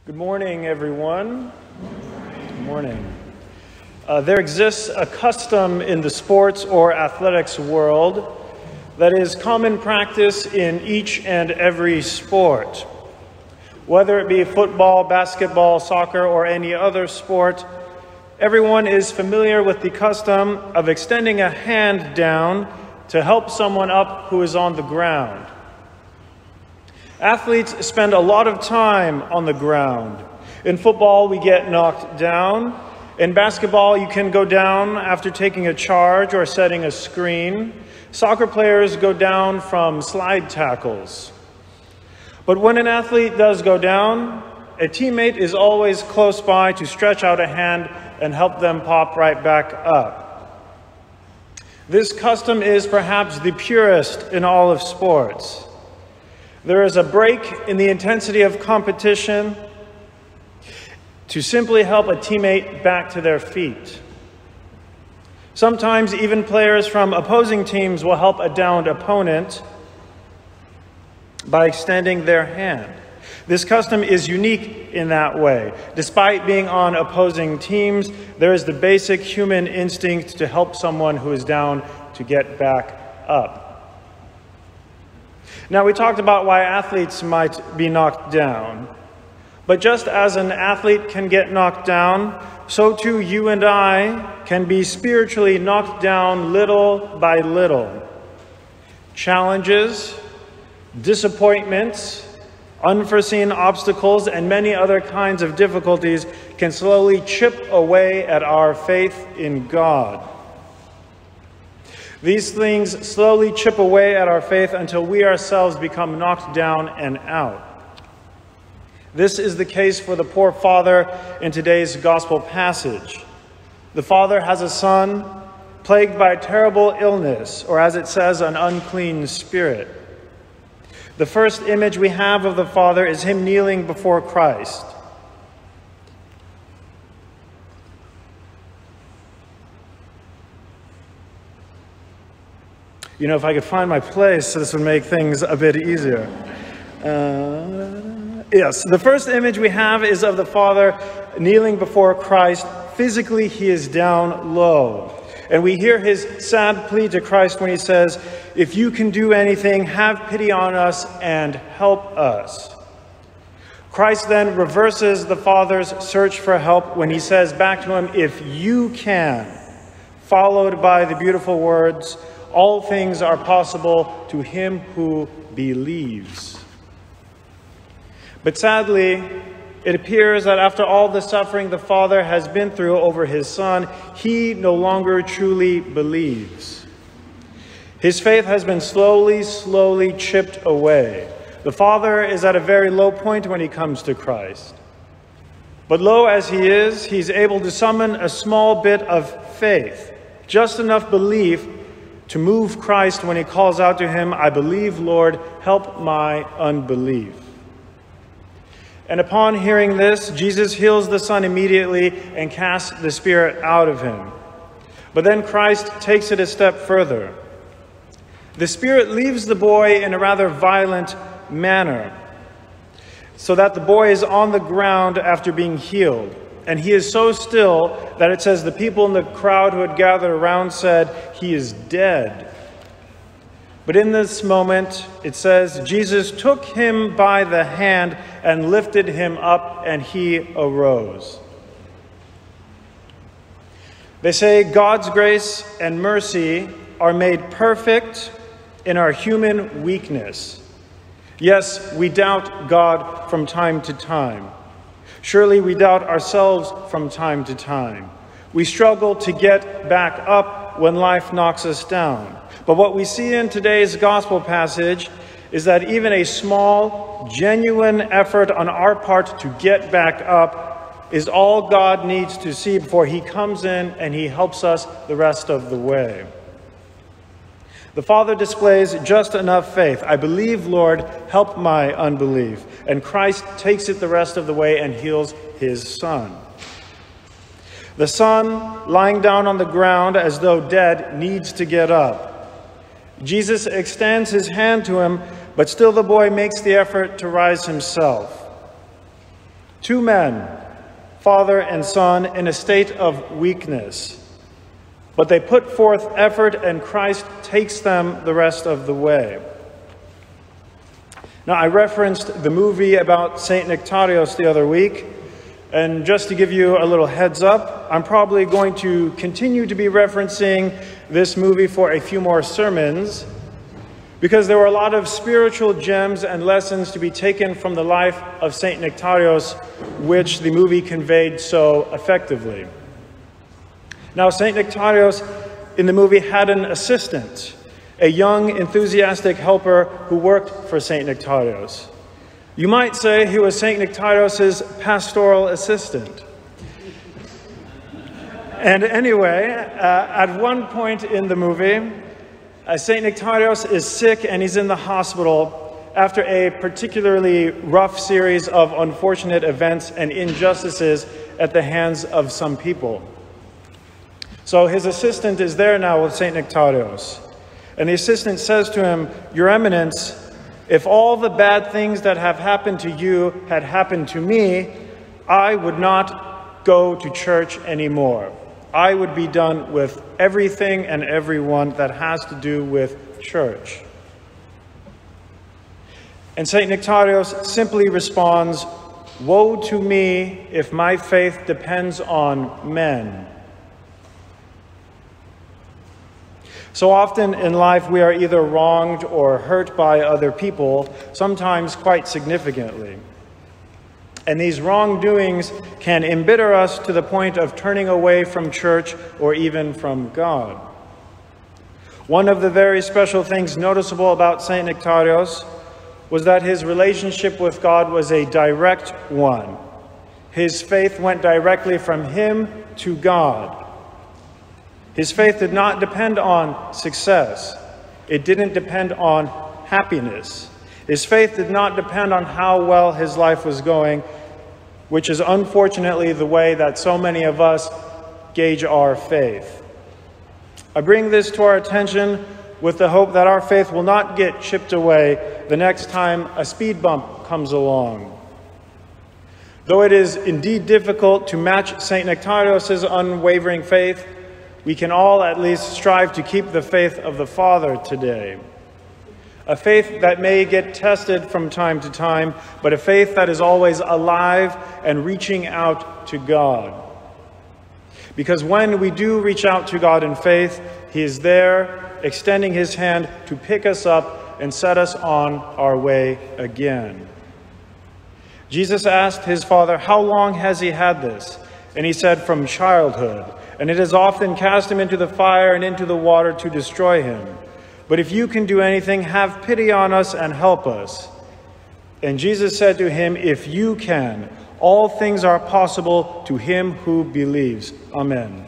Good morning, everyone. Good morning. There exists a custom in the sports or athletics world that is common practice in each and every sport. Whether it be football, basketball, soccer, or any other sport, everyone is familiar with the custom of extending a hand down to help someone up who is on the ground. Athletes spend a lot of time on the ground. In football, we get knocked down. In basketball, you can go down after taking a charge or setting a screen. Soccer players go down from slide tackles. But when an athlete does go down, a teammate is always close by to stretch out a hand and help them pop right back up. This custom is perhaps the purest in all of sports. There is a break in the intensity of competition to simply help a teammate back to their feet. Sometimes even players from opposing teams will help a downed opponent by extending their hand. This custom is unique in that way. Despite being on opposing teams, there is the basic human instinct to help someone who is down to get back up. Now, we talked about why athletes might be knocked down. But just as an athlete can get knocked down, so too you and I can be spiritually knocked down little by little. Challenges, disappointments, unforeseen obstacles, and many other kinds of difficulties can slowly chip away at our faith in God. These things slowly chip away at our faith until we ourselves become knocked down and out. This is the case for the poor father in today's gospel passage. The father has a son plagued by a terrible illness, or as it says, an unclean spirit. The first image we have of the father is him kneeling before Christ. You know, if I could find my place, this would make things a bit easier. Yes, the first image we have is of the Father kneeling before Christ. Physically, he is down low. And we hear his sad plea to Christ when he says, "If you can do anything, have pity on us and help us." Christ then reverses the Father's search for help when he says back to him, "If you can," followed by the beautiful words, "All things are possible to him who believes." But sadly, it appears that after all the suffering the Father has been through over his Son, he no longer truly believes. His faith has been slowly chipped away. The Father is at a very low point when he comes to Christ. But low as he is, he's able to summon a small bit of faith, just enough belief to move Christ when he calls out to him, "I believe, Lord, help my unbelief." And upon hearing this, Jesus heals the son immediately and casts the spirit out of him. But then Christ takes it a step further. The spirit leaves the boy in a rather violent manner, so that the boy is on the ground after being healed. And he is so still that it says the people in the crowd who had gathered around said, "He is dead." But in this moment, it says, Jesus took him by the hand and lifted him up, and he arose. They say God's grace and mercy are made perfect in our human weakness. Yes, we doubt God from time to time. Surely we doubt ourselves from time to time. We struggle to get back up when life knocks us down. But what we see in today's gospel passage is that even a small, genuine effort on our part to get back up is all God needs to see before he comes in and he helps us the rest of the way. The Father displays just enough faith. "I believe, Lord, help my unbelief." And Christ takes it the rest of the way and heals his son. The son, lying down on the ground as though dead, needs to get up. Jesus extends his hand to him, but still the boy makes the effort to rise himself. Two men, father and son, in a state of weakness. But they put forth effort, and Christ takes them the rest of the way. Now, I referenced the movie about St. Nectarios the other week, and just to give you a little heads up, I'm probably going to continue to be referencing this movie for a few more sermons, because there were a lot of spiritual gems and lessons to be taken from the life of St. Nectarios, which the movie conveyed so effectively. Now, St. Nectarios in the movie had an assistant, a young, enthusiastic helper who worked for St. Nectarios. You might say he was St. Nectarios' pastoral assistant. And anyway, at one point in the movie, St. Nectarios is sick and he's in the hospital after a particularly rough series of unfortunate events and injustices at the hands of some people. So his assistant is there now with St. Nectarios. And the assistant says to him, "Your Eminence, if all the bad things that have happened to you had happened to me, I would not go to church anymore. I would be done with everything and everyone that has to do with church." And St. Nectarios simply responds, "Woe to me if my faith depends on men." So often in life we are either wronged or hurt by other people, sometimes quite significantly. And these wrongdoings can embitter us to the point of turning away from church or even from God. One of the very special things noticeable about St. Nectarios was that his relationship with God was a direct one. His faith went directly from him to God. His faith did not depend on success. It didn't depend on happiness. His faith did not depend on how well his life was going, which is unfortunately the way that so many of us gauge our faith. I bring this to our attention with the hope that our faith will not get chipped away the next time a speed bump comes along. Though it is indeed difficult to match St. Nectarios' unwavering faith, we can all at least strive to keep the faith of the Father today. A faith that may get tested from time to time, but a faith that is always alive and reaching out to God. Because when we do reach out to God in faith, He is there, extending His hand to pick us up and set us on our way again. Jesus asked His Father, "How long has He had this?" And He said, "From childhood. And it has often cast him into the fire and into the water to destroy him. But if you can do anything, have pity on us and help us." And Jesus said to him, "If you can, all things are possible to him who believes." Amen.